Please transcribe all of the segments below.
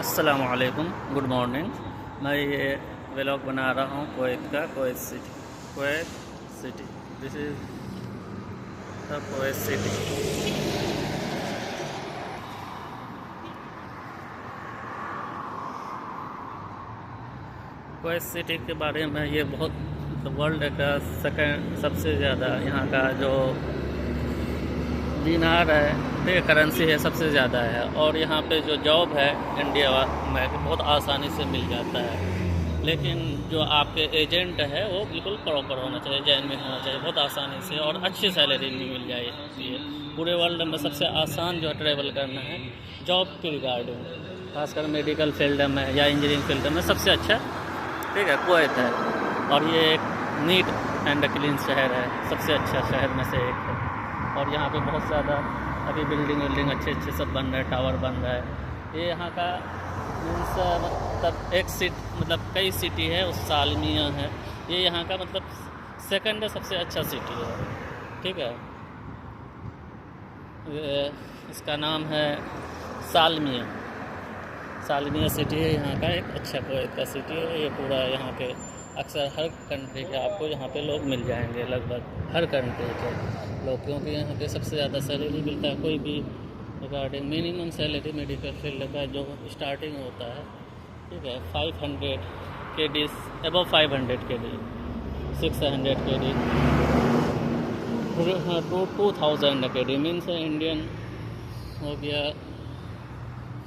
अस्सलामुअलैकुम, good morning. मैं ये व्लॉग बना रहा हूँ कुवैत का, Kuwait city. This is the Kuwait city. Kuwait city के बारे में ये बहुत वर्ल्ड का सेकंड सबसे ज़्यादा यहाँ का जो दिनार है, ठीक है, करेंसी है, सबसे ज़्यादा है। और यहाँ पे जो जॉब है इंडिया में बहुत आसानी से मिल जाता है। लेकिन जो आपके एजेंट है वो बिल्कुल प्रॉपर होना चाहिए, जेन्युइन होना चाहिए, बहुत आसानी से और अच्छी सैलरी नहीं मिल जाएगी। पूरे वर्ल्ड में सबसे आसान जो है ट्रैवल करना है जॉब के रिगार्डिंग, खासकर मेडिकल फील्ड में या इंजीनियरिंग फील्ड में सबसे अच्छा, ठीक है, कुवैत है। और ये एक नीट एंड क्लीन शहर है, सबसे अच्छा शहर में से एक है। और यहाँ पे बहुत ज़्यादा अभी बिल्डिंग अच्छे सब बन रहे हैं, टावर बन रहा है। ये यहाँ का मीन्स मतलब एक मतलब कई सिटी है, उस सालमिया है, ये यहाँ का मतलब सेकंड सबसे अच्छा सिटी है, ठीक है। इसका नाम है सालमिया सिटी है, यहाँ का एक अच्छा कुवैत का सिटी है। ये पूरा यहाँ के अक्सर हर कंट्री के आपको यहाँ पे लोग मिल जाएंगे, लगभग हर कंट्री के लोग, क्योंककि यहाँ पे सबसे ज़्यादा सैलरी मिलता है। कोई भी regarding minimum salary medical field का जो स्टार्टिंग होता है, ठीक है, 500 KD, above 500 KD, 600 KD to 2000 KD, means Indian हो गया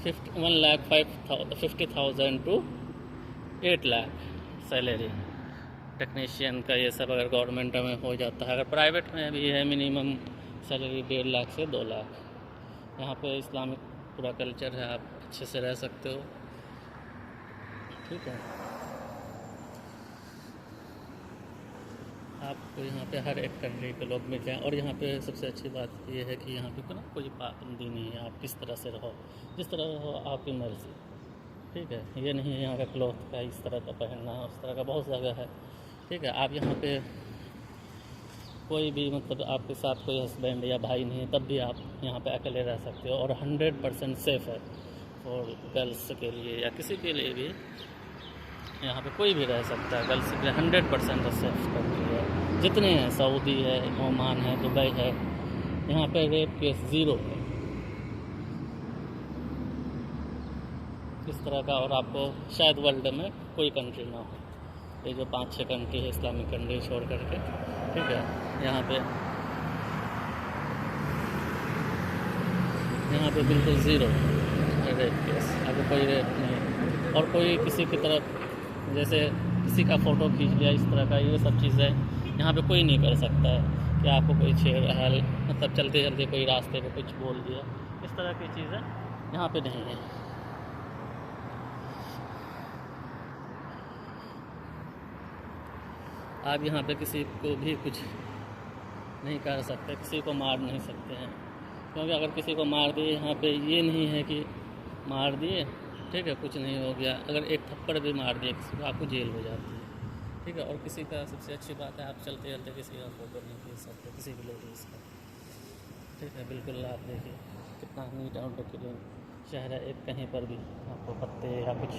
1,50,000 to 8 लाख सैलरी टेक्नीशियन का। ये सब अगर गवर्नमेंट में हो जाता है, अगर प्राइवेट में भी है मिनिमम सैलरी 1.5 लाख से 2 लाख। यहाँ पे इस्लामिक पूरा कल्चर है, आप अच्छे से रह सकते हो, ठीक है। आपको यहाँ पे हर एक कंट्री के लोग मिल जाएँ। और यहाँ पे सबसे अच्छी बात ये है कि यहाँ पे कोई पाबंदी नहीं है, आप किस तरह से रहो, जिस तरह रहो आपकी मर्ज़ी, ठीक है। ये नहीं है यहाँ का क्लॉथ का इस तरह का पहनना, उस तरह का बहुत जगह है, ठीक है। आप यहाँ पे कोई भी मतलब आपके साथ कोई हस्बैंड या भाई नहीं है, तब भी आप यहाँ पे अकेले रह सकते हो। और 100% सेफ़ है और गर्ल्स के लिए या किसी के लिए भी यहाँ पे कोई भी रह सकता है। गर्ल्स के लिए 100% सेफ कंट्री है। जितने हैं, सऊदी है, ओमान है, दुबई है, यहाँ पे रेप केस ज़ीरो है इस तरह का। और आपको शायद वर्ल्ड में कोई कंट्री ना हो, ये जो 5-6 कंट्री है इस्लामिक कंट्री छोड़ करके, ठीक है। यहाँ पे बिल्कुल ज़ीरो रेप केस, आपको कोई रेप नहीं। और कोई किसी की तरफ जैसे किसी का फ़ोटो खींच लिया इस तरह का, ये सब चीज़ें यहाँ पे कोई नहीं कर सकता है कि आपको कोई छेड़छाड़, मतलब चलते कोई रास्ते पे कुछ बोल दिया, इस तरह की चीज़ें यहाँ पे नहीं है। आप यहाँ पे किसी को भी कुछ नहीं कर सकते, किसी को मार नहीं सकते हैं, क्योंकि अगर किसी को मार दिए यहाँ पे ये नहीं है कि मार दिए, ठीक है, कुछ नहीं हो गया। अगर एक थप्पड़ भी मार दिए किसी को, आपको जेल हो जाती है, ठीक है। और किसी का सबसे अच्छी बात है, आप चलते किसी का फोटो नहीं खींच सकते, किसी भी लेडीज़ का, ठीक है। बिल्कुल आप देखिए कितना नीट एंड क्लीन शहर है। एक कहीं पर भी आपको पत्ते या कुछ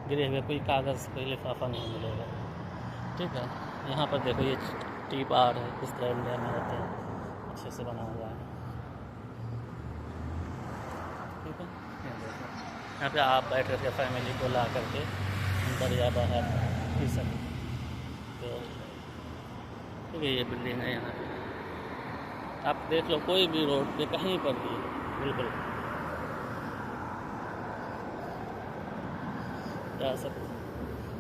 गिरे हुए, कोई कागज़, कोई लिफाफा नहीं मिलेगा, ठीक है। यहाँ पर देखो ये टी बार है, इस तरह इंडिया में होते हैं, अच्छे से बना हुआ है, ठीक है। यहाँ पे आप बैठ करके फैमिली को ला करके अंदर या बाहर पी सकते। तो ठीक है, ये बिल्डिंग है यहाँ पे, आप देख लो कोई भी रोड पे कहीं पर भी बिल्कुल जा सकते।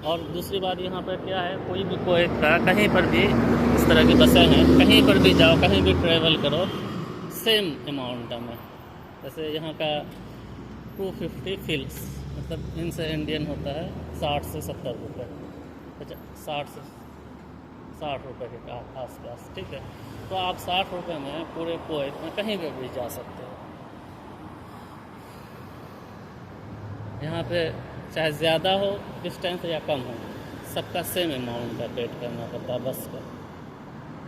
और दूसरी बात यहाँ पर क्या है, कोई भी कुवैत का कहीं पर भी इस तरह की बसें हैं, कहीं पर भी जाओ, कहीं भी ट्रैवल करो, सेम अमाउंट में। जैसे यहाँ का 250 फील्स, मतलब इनसे इंडियन होता है 60 से 70 रुपये, 60 से 60 रुपये के आसपास, ठीक है। तो आप 60 रुपये में पूरे कुवैत में कहीं पर भी जा सकते हो। यहाँ पे चाहे ज़्यादा हो डिस्टेंस या कम हो, सबका सेम अमाउंट का पेड करना पड़ता है बस का।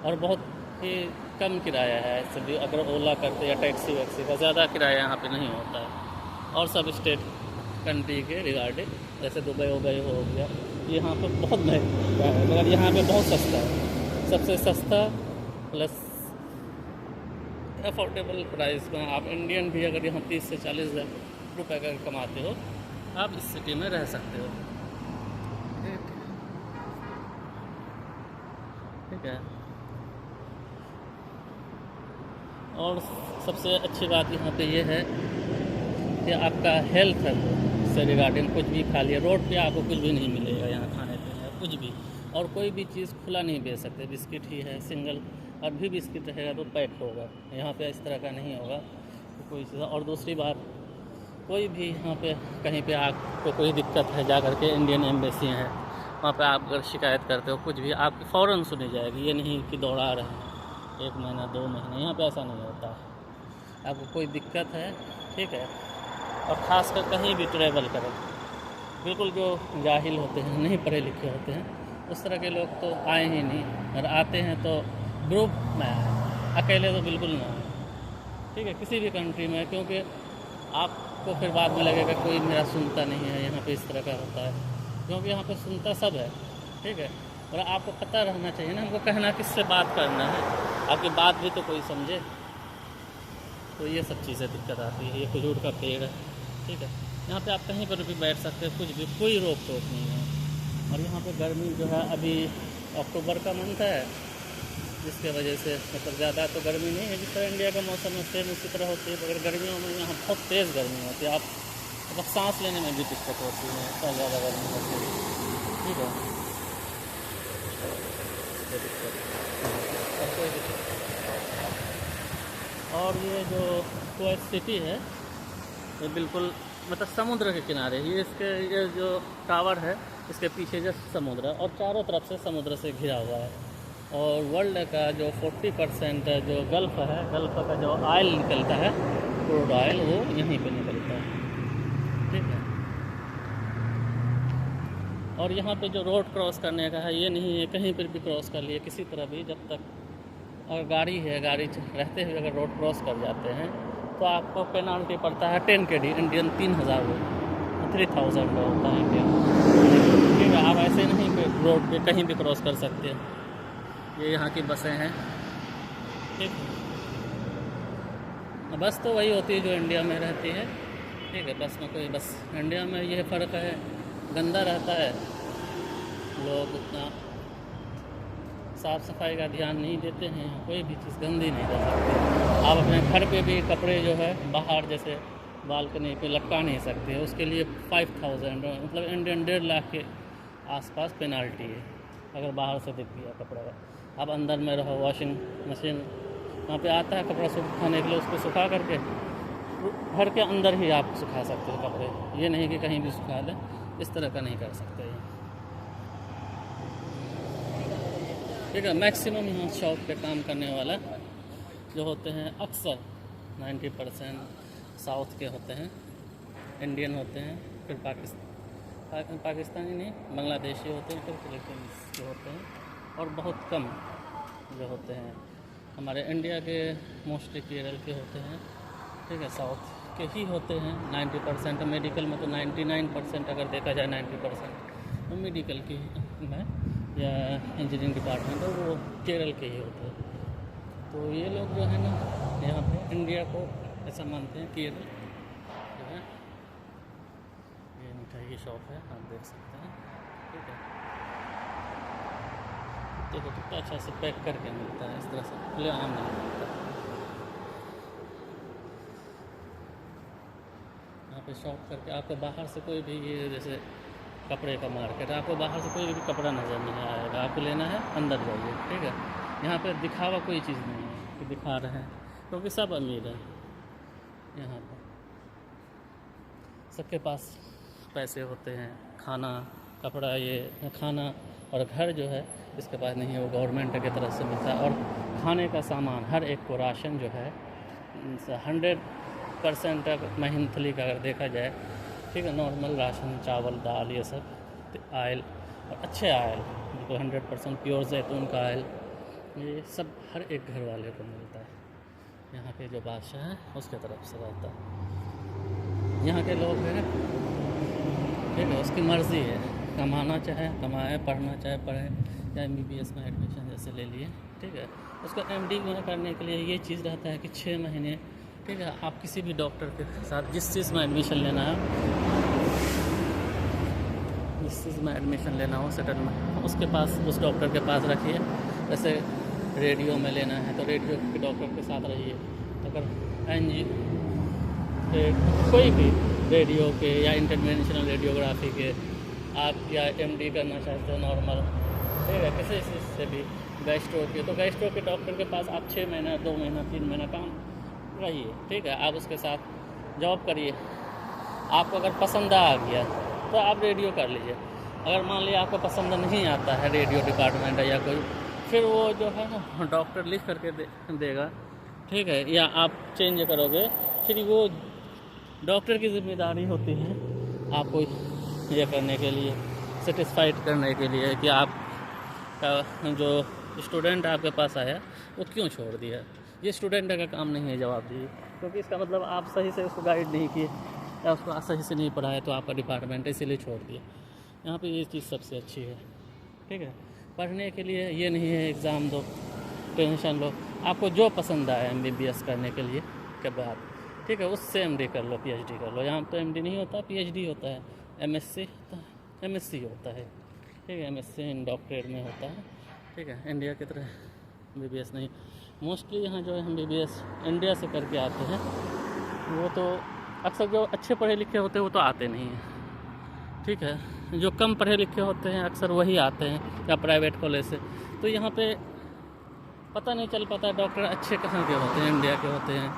और बहुत ही कम किराया है, सभी अगर ओला करते या टैक्सी वैक्सी का ज़्यादा किराया यहाँ पे नहीं होता है। और सब स्टेट कंट्री के रिगार्डिंग, जैसे दुबई उबई हो गया, यहाँ पे बहुत महंगा है, मगर यहाँ पे बहुत सस्ता है, सबसे सस्ता प्लस अफोर्डेबल प्राइस में। आप इंडियन भी अगर यहाँ 30 से 40 हज़ार रुपये अगर कमाते हो, आप इस सिटी में रह सकते हो। ठीक है। और सबसे अच्छी बात यहाँ पे ये है कि आपका हेल्थ से रिगार्डिंग कुछ भी खा लिया, रोड पे आपको कुछ भी नहीं मिलेगा यहाँ खाने पीने कुछ भी, और कोई भी चीज़ खुला नहीं बेच सकते। बिस्किट ही है सिंगल, और भी बिस्किट रहेगा तो पैक होगा, यहाँ पे इस तरह का नहीं होगा तो कोई चीज़। और दूसरी बात, कोई भी यहाँ पे कहीं पे आपको कोई दिक्कत है, जा करके इंडियन एम्बेसी है वहाँ पे आप अगर शिकायत करते हो कुछ भी, आपकी फ़ौरन सुनी जाएगी। ये नहीं कि दौड़ा रहे हैं 1 महीना 2 महीने, यहाँ पे ऐसा नहीं होता। आपको कोई दिक्कत है, ठीक है, और ख़ासकर कहीं भी ट्रैवल करें, बिल्कुल जो जाहिल होते हैं, नहीं पढ़े लिखे होते हैं, उस तरह के लोग तो आए ही नहीं, और आते हैं तो ग्रुप में आए, अकेले तो बिल्कुल ना आए। ठीक है, किसी भी कंट्री में, क्योंकि आपको फिर बाद में लगेगा कोई मेरा सुनता नहीं है, यहाँ पे इस तरह का होता है, क्योंकि यहाँ पे सुनता सब है। ठीक है, और आपको पता रहना चाहिए ना हमको कहना किससे बात करना है, आपकी बात भी तो कोई समझे। तो ये सब चीज़ें दिक्कत आती है। ये खजूर का पेड़ है, ठीक है, यहाँ पे आप कहीं पर भी बैठ सकते हैं, कुछ भी, कोई रोक टोक नहीं है। और यहाँ पे गर्मी जो है, अभी अक्टूबर का मंथ है, जिसके वजह से मतलब ज़्यादा तो गर्मी नहीं है, जिस तरह इंडिया का मौसम है सेम उसी तरह होती है, मगर गर्मियों में यहाँ बहुत तेज़ गर्मी होती है। आप मतलब सांस लेने में भी दिक्कत होती है, इतना ज़्यादा गर्मी होती है। ठीक है, और कोई दिक्कत। और ये जो कुवैत सिटी है, ये बिल्कुल मतलब समुद्र के किनारे, ये जो टावर है इसके पीछे जो समुद्र है, और चारों तरफ से समुद्र से घिरा हुआ है। और वर्ल्ड का जो 40% जो गल्फ़ है, गल्फ़ का जो ऑयल निकलता है, क्रूड ऑयल, वो यहीं पे निकलता है। ठीक है, और यहाँ पे जो रोड क्रॉस करने का है, ये नहीं है कहीं पर भी क्रॉस कर लिए किसी तरह भी, जब तक और गाड़ी है, गाड़ी रहते हुए अगर रोड क्रॉस कर जाते हैं तो आपको पेनाल्टी पड़ता है 10 KD इंडियन, 3000 का होता है इंडियन। ठीक है, आप ऐसे नहीं रोड पे कहीं भी क्रॉस कर सकते हैं। ये यहाँ की बसें हैं। ठीक है, बस तो वही होती है जो इंडिया में रहती है। ठीक है, बस में कोई, बस इंडिया में ये फ़र्क है, गंदा रहता है, लोग उतना साफ़ सफाई का ध्यान नहीं देते हैं, यहाँ कोई भी चीज़ गंदी नहीं रह सकती। आप अपने घर पे भी कपड़े जो है बाहर जैसे बालकनी पे लटका नहीं सकते, उसके लिए 5000 मतलब इंडियन 1.5 लाख के आसपास पेनाल्टी है अगर बाहर से दिख गया कपड़ा का। आप अंदर में रहो, वॉशिंग मशीन वहाँ पे आता है कपड़ा सुखाने के लिए, उसको सुखा करके घर के अंदर ही आप सुखा सकते हो कपड़े, ये नहीं कि कहीं भी सुखा लें, इस तरह का नहीं कर सकते हैं। ठीक है, मैक्सिमम यहाँ शॉप पे काम करने वाला जो होते हैं अक्सर 90% साउथ के होते हैं, इंडियन होते हैं, फिर पाकिस्तानी नहीं, बांग्लादेशी होते हैं, फिर फिलीपींस के होते हैं, और बहुत कम जो होते हैं हमारे इंडिया के मोस्टली केरल के होते हैं। ठीक है, साउथ के ही होते हैं 90%। मेडिकल में तो 99% अगर देखा जाए 90% तो मेडिकल की में या इंजीनियरिंग डिपार्टमेंट है वो केरल के ही होते हैं। तो ये लोग जो है ना यहाँ पे इंडिया को ऐसा मानते हैं। केरल जो है, ये मिठाई की शॉप है, आप देख सकते हैं। ठीक है, देखो कितना अच्छा से पैक करके मिलता है, इस तरह से खुले आम नहीं मिलता। यहाँ पे शॉप करके आपको बाहर से कोई भी, ये जैसे कपड़े का मार्केट है, आपको बाहर से कोई भी कपड़ा नज़र नहीं आएगा, आपको लेना है अंदर जाइए। ठीक है, यहाँ पे दिखावा कोई चीज़ नहीं है कि दिखा रहे हैं, क्योंकि सब अमीर हैं यहाँ पर, सबके पास पैसे होते हैं। खाना, कपड़ा, ये खाना और घर जो है इसके पास नहीं है, वो गवर्नमेंट की तरफ से मिलता है। और खाने का सामान हर एक को, राशन जो है 100% मंथली का अगर देखा जाए, ठीक है, नॉर्मल राशन, चावल, दाल, ये सब, आयल, और अच्छे आयल जो 100% प्योर जैतून का आयल, ये सब हर एक घर वाले को मिलता है। यहाँ के जो बादशाह हैं उसके तरफ से रहता है। यहाँ के लोग हैं ठीक है, उसकी मर्ज़ी है, कमाना चाहे कमाए, पढ़ना चाहे पढ़े, या MBBS में एडमिशन जैसे ले लिए, ठीक है। उसको MD में करने के लिए ये चीज़ रहता है कि 6 महीने, ठीक है, आप किसी भी डॉक्टर के साथ जिस चीज़ में एडमिशन लेना है, जिस चीज़ में एडमिशन लेना हो सेटल में, उसके पास, उस डॉक्टर के पास रखिए। जैसे रेडियो में लेना है तो रेडियो के डॉक्टर के साथ रहिए। अगर NG कोई भी रेडियो के या इंटरवेंशनल रेडियोग्राफी के आप या MD करना चाहते हो नॉर्मल, ठीक है, किसी चीज़ से भी, गैस्ट्रो के, तो गैस्ट्रो के डॉक्टर के पास आप 6 महीना, 2 महीना, 3 महीना काम रहिए, ठीक है। आप उसके साथ जॉब करिए। आपको अगर पसंद आ गया तो आप रेडियो कर लीजिए। अगर मान लिया आपको पसंद नहीं आता है रेडियो डिपार्टमेंट या कोई, फिर वो जो है ना डॉक्टर लिख करके देगा, ठीक है, या आप चेंज करोगे, फिर वो डॉक्टर की जिम्मेदारी होती है आपको ये करने के लिए, सेटिस्फाइड करने के लिए कि आप का जो स्टूडेंट आपके पास आया वो क्यों छोड़ दिया। ये स्टूडेंट का काम नहीं है जवाब दीजिए, क्योंकि इसका मतलब आप सही से उसको गाइड नहीं किए या उसको सही से नहीं पढ़ाया, तो आपका डिपार्टमेंट इसीलिए छोड़ दिया। यहाँ पे ये चीज़ सबसे अच्छी है, ठीक है। पढ़ने के लिए ये नहीं है एग्ज़ाम दो, टेंशन लो, आपको जो पसंद आए MBBS करने के लिए के बाद, ठीक है, उससे MD कर लो, PhD कर लो। यहाँ तो MD नहीं होता, PhD होता है, MSc होता है, ठीक है, MSc इन डॉक्टरेट में होता है, ठीक है। इंडिया की तरह MBBS नहीं। मोस्टली यहाँ जो है MBBS इंडिया से करके आते हैं, वो तो अक्सर जो अच्छे पढ़े लिखे होते हैं वो तो आते नहीं हैं, ठीक है। जो कम पढ़े लिखे होते हैं अक्सर वही आते हैं या प्राइवेट कॉलेज से। तो यहाँ पे पता नहीं चल पाता डॉक्टर अच्छे कहाँ के होते हैं, इंडिया के होते हैं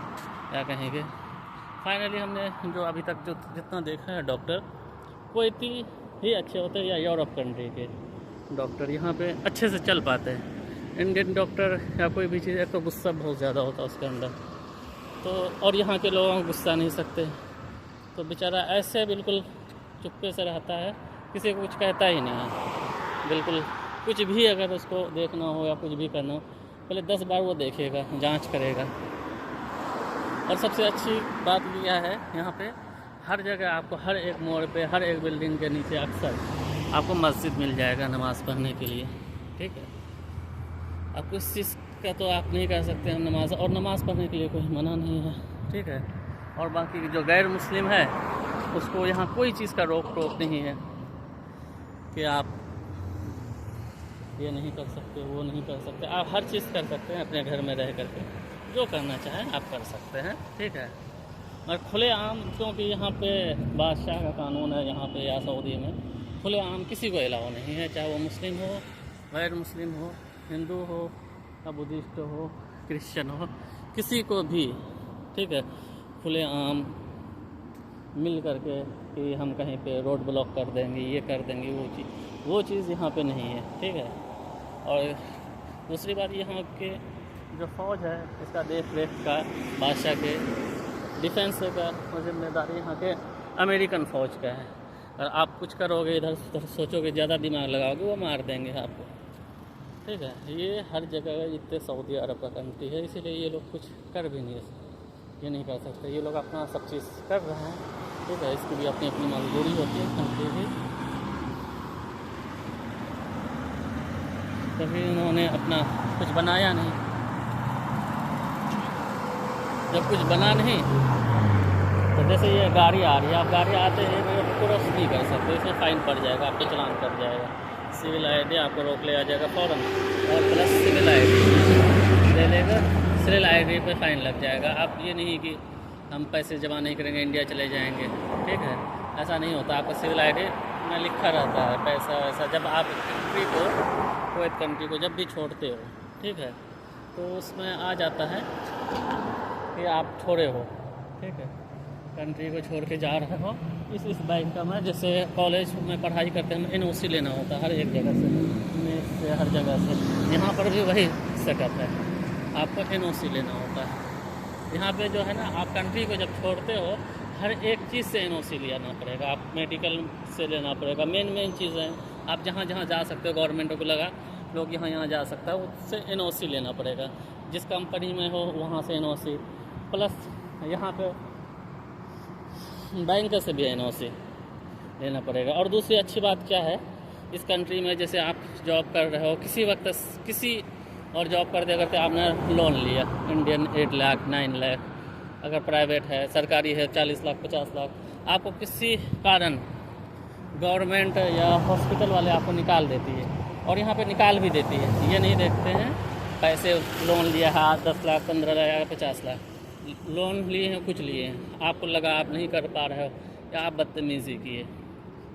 या कहीं के। फाइनली हमने जो अभी तक जो जितना देखा है डॉक्टर, कोई ही अच्छे होते हैं या यूरोप कंट्री के डॉक्टर यहाँ पे अच्छे से चल पाते हैं। इंडियन डॉक्टर या कोई भी चीज़, एक तो गुस्सा बहुत ज़्यादा होता है उसके अंदर, तो और यहाँ के लोगों को गुस्सा नहीं सकते, तो बेचारा ऐसे बिल्कुल चुप्पे से रहता है, किसी को कुछ कहता ही नहीं है बिल्कुल। कुछ भी अगर उसको देखना हो या कुछ भी करना हो, पहले 10 बार वो देखेगा, जांच करेगा। और सबसे अच्छी बात क्या है, यहाँ पे हर जगह आपको, हर एक मोड़ पे, हर एक बिल्डिंग के नीचे अक्सर आपको मस्जिद मिल जाएगा नमाज़ पढ़ने के लिए, ठीक है। अब कुछ चीज़ का तो आप नहीं कर सकते हम नमाज, और नमाज़ पढ़ने के लिए कोई मना नहीं है, ठीक है। और बाकी जो गैर मुस्लिम है उसको यहाँ कोई चीज़ का रोक टोक नहीं है कि आप ये नहीं कर सकते, वो नहीं कर सकते। आप हर चीज़ कर सकते हैं अपने घर में रह करके, जो करना चाहें आप कर सकते हैं, ठीक है। और खुलेआम, क्योंकि यहाँ पे बादशाह का कानून है यहाँ पे या सऊदी में, खुलेआम किसी को अलाउ नहीं है, चाहे वो मुस्लिम हो, गैर मुस्लिम हो, हिंदू हो या बुद्धिस्ट हो, क्रिश्चियन हो, किसी को भी, ठीक है, खुलेआम मिल करके कि हम कहीं पे रोड ब्लॉक कर देंगे, ये कर देंगे, वो चीज़ यहाँ पे नहीं है, ठीक है। और दूसरी बात, यहाँ के जो फ़ौज है इसका देख रेख का बादशाह के डिफेंस का जिम्मेदारी यहाँ के अमेरिकन फ़ौज का है। और आप कुछ करोगे, इधर उधर सोचोगे, ज़्यादा दिमाग लगाओगे, वो मार देंगे आपको, ठीक है। ये हर जगह जितने सऊदी अरब का कंट्री है, इसीलिए ये लोग कुछ कर भी नहीं, ये नहीं कर सकते। ये लोग अपना सब चीज़ कर रहे हैं, ठीक है। इसकी भी अपनी अपनी मजबूरी होती है कंट्री की। कभी इन्होंने अपना कुछ बनाया नहीं, जब कुछ बना नहीं तो जैसे ये गाड़ी आ रही है, आप गाड़ी आते हैं क्रॉस नहीं कर सकते, इसमें फ़ाइन पड़ जाएगा, आप पे चालान कट जाएगा, सिविल ID आपको रोक ले आ जाएगा फ़ौरन, और प्लस सिविल ID ले लेगा, सिविल ID पे फ़ाइन लग जाएगा। आप ये नहीं कि हम पैसे जमा नहीं करेंगे, इंडिया चले जाएंगे, ठीक है, ऐसा नहीं होता। आपका सिविल ID में लिखा रहता है पैसा वैसा। जब आप कंट्री को, कुवैत कंट्री को जब भी छोड़ते हो, ठीक है, तो उसमें आ जाता है कि आप छोड़े हो, ठीक है, कंट्री को छोड़ के जा रहे हो। इस बैंक का मैं, जैसे कॉलेज में पढ़ाई करते हैं, NOC लेना होता है हर एक जगह से, हर जगह से। यहाँ पर भी वही सेटअप है, आपको NOC लेना होता है। यहाँ पे जो है ना, आप कंट्री को जब छोड़ते हो, हर एक चीज़ से NOC लेना पड़ेगा। आप मेडिकल से लेना पड़ेगा, मेन चीज़ें आप जहाँ जा सकते हो, गवर्नमेंट को लगा लोग यहाँ जा सकता है, उससे NOC लेना पड़ेगा। जिस कंपनी में हो वहाँ से NOC, प्लस यहाँ पे बैंक से भी NOC, लेना पड़ेगा। और दूसरी अच्छी बात क्या है इस कंट्री में, जैसे आप जॉब कर रहे हो किसी वक्त किसी और जॉब करते करते आपने लोन लिया इंडियन 8 लाख 9 लाख, अगर प्राइवेट है, सरकारी है 40 लाख 50 लाख, आपको किसी कारण गवर्नमेंट या हॉस्पिटल वाले आपको निकाल देती है। और यहाँ पे निकाल भी देती है, ये नहीं देखते हैं पैसे लोन लिया है 10 लाख 15 लाख या 50 लाख लोन लिए हैं, कुछ लिए हैं, आपको लगा आप नहीं कर पा रहे हो या आप बदतमीज़ी किए,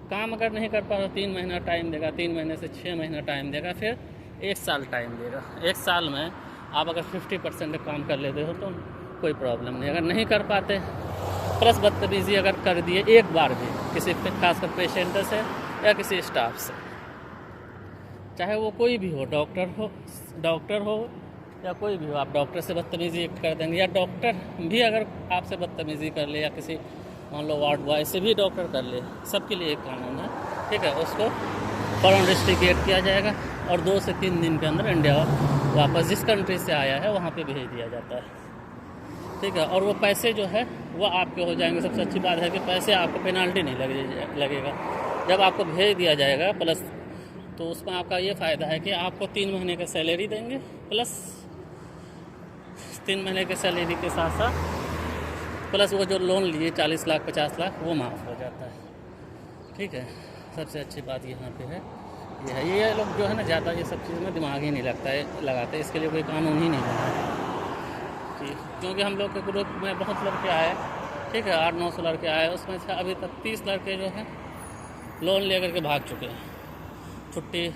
काम अगर नहीं कर पा रहे हो 3 महीना टाइम देगा, 3 महीने से 6 महीना टाइम देगा, फिर 1 साल टाइम देगा। 1 साल में आप अगर 50% काम कर लेते हो तो कोई प्रॉब्लम नहीं। अगर नहीं कर पाते प्लस बदतमीज़ी अगर कर दिए एक बार भी किसी खासकर पेशेंट से या किसी स्टाफ से, चाहे वो कोई भी हो, डॉक्टर हो या कोई भी हो, आप डॉक्टर से बदतमीज़ी कर देंगे या डॉक्टर भी अगर आपसे बदतमीज़ी कर ले या किसी मान लो वार्ड बॉय से भी डॉक्टर कर ले, सबके लिए एक कानून है, ठीक है, उसको फ़ौरन रेस्ट्रिकेट किया जाएगा और 2 से 3 दिन के अंदर इंडिया वापस जिस कंट्री से आया है वहाँ पे भेज दिया जाता है, ठीक है। और वो पैसे जो है वो आपके हो जाएंगे। सबसे अच्छी बात है कि पैसे आपको पेनाल्टी नहीं लगेगा जब आपको भेज दिया जाएगा। प्लस तो उसमें आपका ये फ़ायदा है कि आपको 3 महीने का सैलरी देंगे, प्लस 3 महीने के सैलरी के साथ साथ प्लस वो जो लोन लिए 40 लाख 50 लाख वो माफ़ हो जाता है, ठीक है। सबसे अच्छी बात यहाँ पे है ये लोग जो है ना ज़्यादा ये सब चीज़ में दिमाग ही नहीं लगाते, इसके लिए कोई कानून ही नहीं बना है। क्योंकि हम लोग के ग्रुप में बहुत लड़के आए, ठीक है, 800-900 लड़के आए, उसमें से अभी तक 30 लड़के जो हैं लोन लेकर के भाग चुके हैं, छुट्टी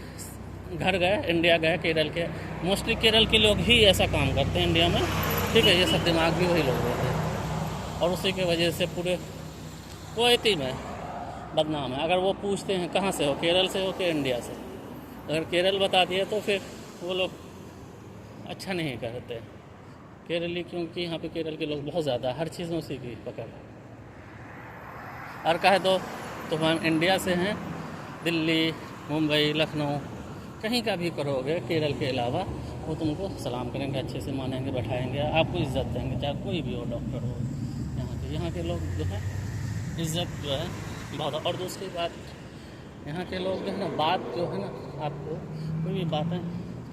घर गए, इंडिया गए, केरल के मोस्टली केरल के लोग ही ऐसा काम करते हैं इंडिया में, ठीक है। ये सब दिमाग भी वही लोग होते हैं और उसी की वजह से पूरे कुवैती में बदनाम है। अगर वो पूछते हैं कहाँ से हो, केरल से हो कि इंडिया से, अगर केरल बता दिया तो फिर वो लोग अच्छा नहीं करते केरली, क्योंकि यहाँ पे केरल के लोग बहुत ज़्यादा हर चीज़ में उसी की पकड़ है। और कहे तो हम इंडिया से हैं, दिल्ली मुंबई लखनऊ कहीं का भी करोगे केरल के अलावा वो तुमको सलाम करेंगे, अच्छे से मानेंगे, बैठाएंगे, आपको इज़्ज़त देंगे, चाहे कोई भी हो, डॉक्टर हो। यहाँ के लोग जो है इज़्ज़त जो है बहुत। और दूसरी बात यहाँ के लोग जो है ना बात जो है ना आपको कोई भी बातें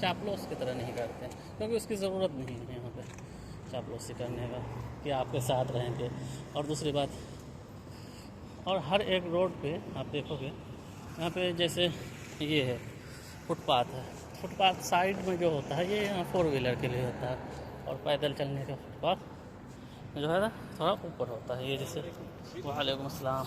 चापलूस की तरह नहीं करते, क्योंकि उसकी ज़रूरत नहीं है यहाँ पे चापलूसी करने का कि आपके साथ रहेंगे। और दूसरी बात, और हर एक रोड पे आप देखोगे यहाँ पे जैसे ये है फुटपाथ है, फुटपाथ साइड में जो होता है ये यहाँ 4 व्हीलर के लिए होता है, और पैदल चलने का फुटपाथ जो है ना थोड़ा ऊपर होता है। ये जैसे वालेकुम अस्सलाम,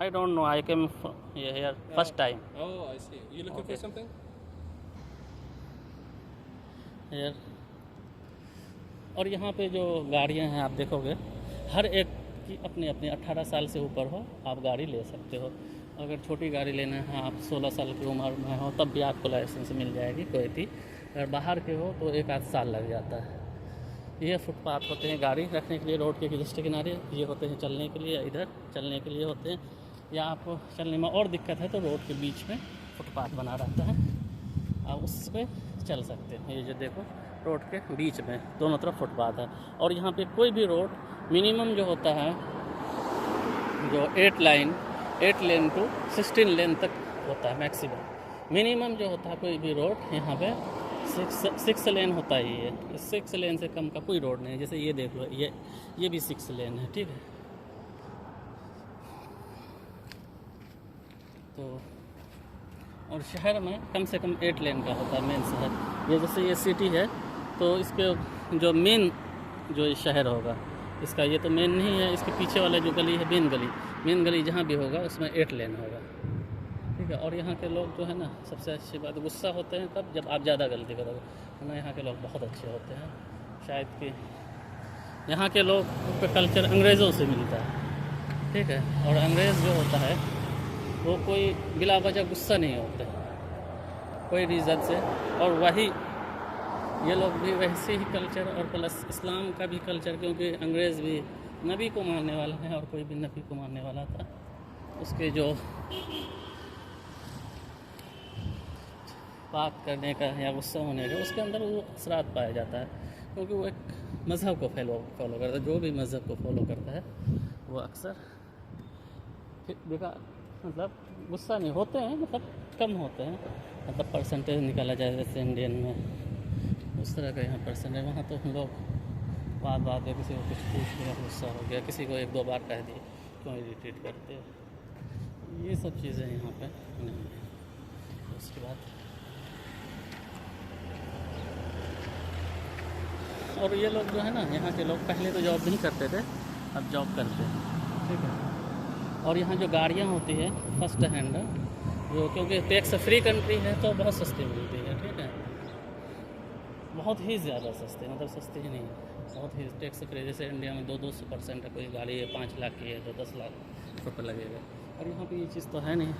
I don't know, I came here first time Oh, I see. You looking Okay. for something? here। और यहाँ पे जो गाड़ियाँ हैं आप देखोगे हर एक की अपनी अपनी 18 साल से ऊपर हो आप गाड़ी ले सकते हो। अगर छोटी गाड़ी लेना है आप 16 साल की उम्र में हो तब भी आपको लाइसेंस मिल जाएगी कोई थी। अगर बाहर के हो तो 1 आध साल लग जाता है। ये फुटपाथ होते हैं गाड़ी रखने के लिए रोड के जस्ट किनारे, ये होते हैं चलने के लिए, इधर चलने के लिए होते हैं, या आपको चलने में और दिक्कत है तो रोड के बीच में फुटपाथ बना रहता है, आप उस पर चल सकते हैं। ये जो देखो रोड के बीच में दोनों तरफ फुटपाथ है। और यहाँ पे कोई भी रोड मिनिमम जो होता है जो 8 लेन टू 16 लेन तक होता है मैक्सिमम। मिनिमम जो होता है कोई भी रोड यहाँ पे 6 लेन होता ही है, 6 लेन से कम का कोई रोड नहीं है। जैसे ये देख लो ये भी 6 लेन है, ठीक है। तो और शहर में कम से कम 8 लेन का होता है मेन शहर। ये जैसे ये सिटी है तो इसके जो मेन जो शहर होगा इसका, ये तो मेन नहीं है, इसके पीछे वाला जो गली है मेन गली जहाँ भी होगा उसमें 8 लेन होगा, ठीक है। और यहाँ के लोग जो है ना सबसे अच्छी बात गुस्सा होते हैं तब जब आप ज़्यादा गलती करोगे, वरना यहाँ के लोग बहुत अच्छे होते हैं। शायद कि यहाँ के लोग का कल्चर अंग्रेज़ों से मिलता है, ठीक है। और अंग्रेज़ जो होता है वो कोई बिला वजह गुस्सा नहीं होते कोई रीज़न से, और वही ये लोग भी वैसे ही कल्चर और प्लस इस्लाम का भी कल्चर, क्योंकि अंग्रेज़ भी नबी को मानने वाला है और कोई भी नबी को मानने वाला था, उसके जो बात करने का या गुस्सा होने का उसके अंदर वो असरात पाया जाता है, क्योंकि वो एक मज़हब को फॉलो करता है। जो भी मज़हब को फॉलो करता है वो अक्सर बेकार, मतलब गुस्सा नहीं होते हैं, मतलब कम होते हैं, मतलब परसेंटेज निकाला जाए जैसे इंडियन में उस तरह का यहाँ परसेंटेज। वहाँ तो हम लोग बात बात में किसी को कुछ पूछ लिया गुस्सा हो गया, किसी को एक दो बार कह दिए क्यों इरिटेट करते हो, ये सब चीज़ें यहाँ पे नहीं है। उसके बाद और ये लोग जो है ना, यहाँ के लोग पहले तो जॉब नहीं करते थे, अब जॉब करते हैं, ठीक है। और यहाँ जो गाड़ियाँ होती है फर्स्ट हैंड, जो क्योंकि टैक्स फ्री कंट्री है तो बहुत सस्ती मिलती है, ठीक है, बहुत ही ज़्यादा सस्ती, मतलब सस्ती ही नहीं है, बहुत ही टैक्स फ्री। जैसे इंडिया में 200% है, कोई गाड़ी है 5 लाख की है तो 10 लाख रुपये लगेगा, और यहाँ पे ये चीज़ तो है नहीं,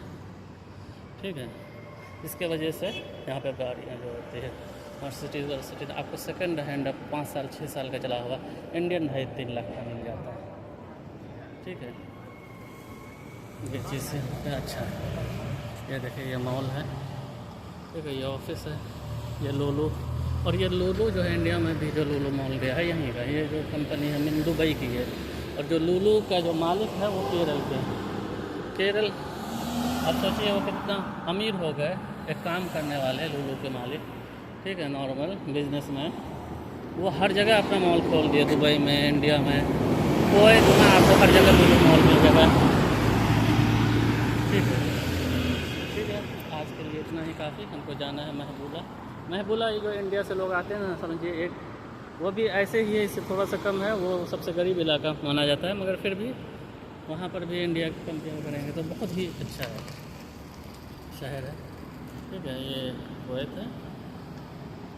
ठीक है। इसके वजह से यहाँ पे गाड़ियाँ जो होती है मर्सिडीज़ आपको सेकंड हैंड 5 साल 6 साल का चला हुआ इंडियन 2.5-3 लाख का मिल जाता है, ठीक है। ये चीज़ है अच्छा है। ये देखिए ये मॉल है, ठीक है, ये ऑफिस है, ये लुलु, और ये लुलु जो है इंडिया में भी जो लुलु मॉल गया है यहीं का, ये जो कंपनी है मिन दुबई की है, और जो लुलु का जो मालिक है वो केरल के हैं। केरल, अब सोचिए वो कितना अमीर हो गए, एक काम करने वाले लुलु के मालिक, ठीक है, नॉर्मल बिजनेसमैन, वो हर जगह अपना मॉल खोल दिया, दुबई में, इंडिया में, कोई दुनिया आपको हर जगह लुलु मॉल मिल जाएगा, ठीक है। ठीक है, आज के लिए इतना ही काफ़ी, हमको जाना है महबूला। ये जो इंडिया से लोग आते हैं ना, समझिए एक वो भी ऐसे ही है, इससे थोड़ा सा कम है, वो सबसे गरीब इलाका माना जाता है, मगर फिर भी वहाँ पर भी इंडिया की कंपेयर करेंगे तो बहुत ही अच्छा है, शहर है, ठीक है। ये कुवैत है,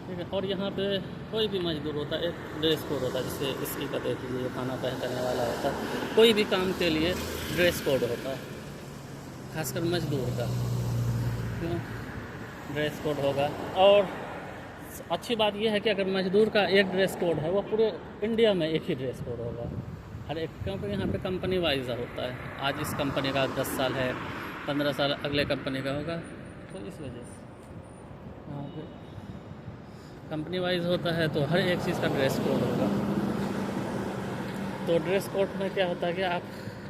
ठीक है। और यहाँ पे कोई भी मजदूर होता है, एक ड्रेस कोड होता है, जैसे इसकी का देख लीजिए, खाना पहनने वाला होता है, कोई भी काम के लिए ड्रेस कोड होता है, खासकर मजदूर का, क्यों ड्रेस कोड होगा। और अच्छी बात यह है कि अगर मजदूर का एक ड्रेस कोड है, वो पूरे इंडिया में एक ही ड्रेस कोड होगा, हर एक, क्योंकि यहाँ पे कंपनी वाइज होता है, आज इस कंपनी का 10 साल है, 15 साल अगले कंपनी का होगा, तो इस वजह से यहाँ पे कंपनी वाइज होता है, तो हर एक चीज़ का ड्रेस कोड होगा। तो ड्रेस कोड में क्या होता है कि आप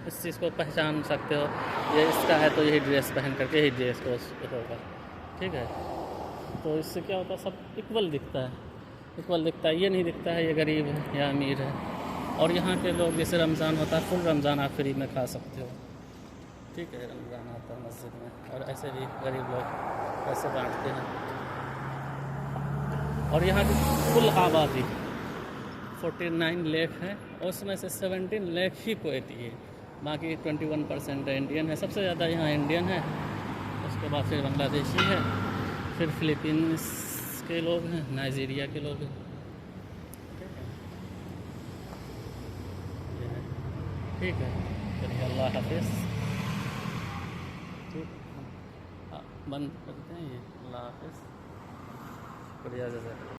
इस चीज़ को पहचान सकते हो, ये इसका है तो यही ड्रेस पहन करके यही ड्रेस कोड होगा, ठीक है। तो इससे क्या होता है, सब इक्वल दिखता है, ये नहीं दिखता है ये गरीब है या अमीर है। और यहाँ के लोग, जैसे रमज़ान होता है, फुल रमज़ान आप फ्री में खा सकते हो, ठीक है, रमज़ान आता है मस्जिद में, और ऐसे भी गरीब लोग पैसे बांटते हैं। और यहाँ की कुल आबादी 49 लाख है, और उसमें से 17 लाख ही कुवैती है, बाकी 21% इंडियन है। सबसे ज़्यादा यहाँ इंडियन है, उसके बाद फिर बांग्लादेशी है, फिर फिलीपींस के लोग हैं, नाइजीरिया के लोग हैं, ठीक है। चलिए अल्लाह हाफिज़, ठीक, बंद करते हैं ये, अल्लाह हाफिज़, शुक्रिया जज़ाकल्लाह।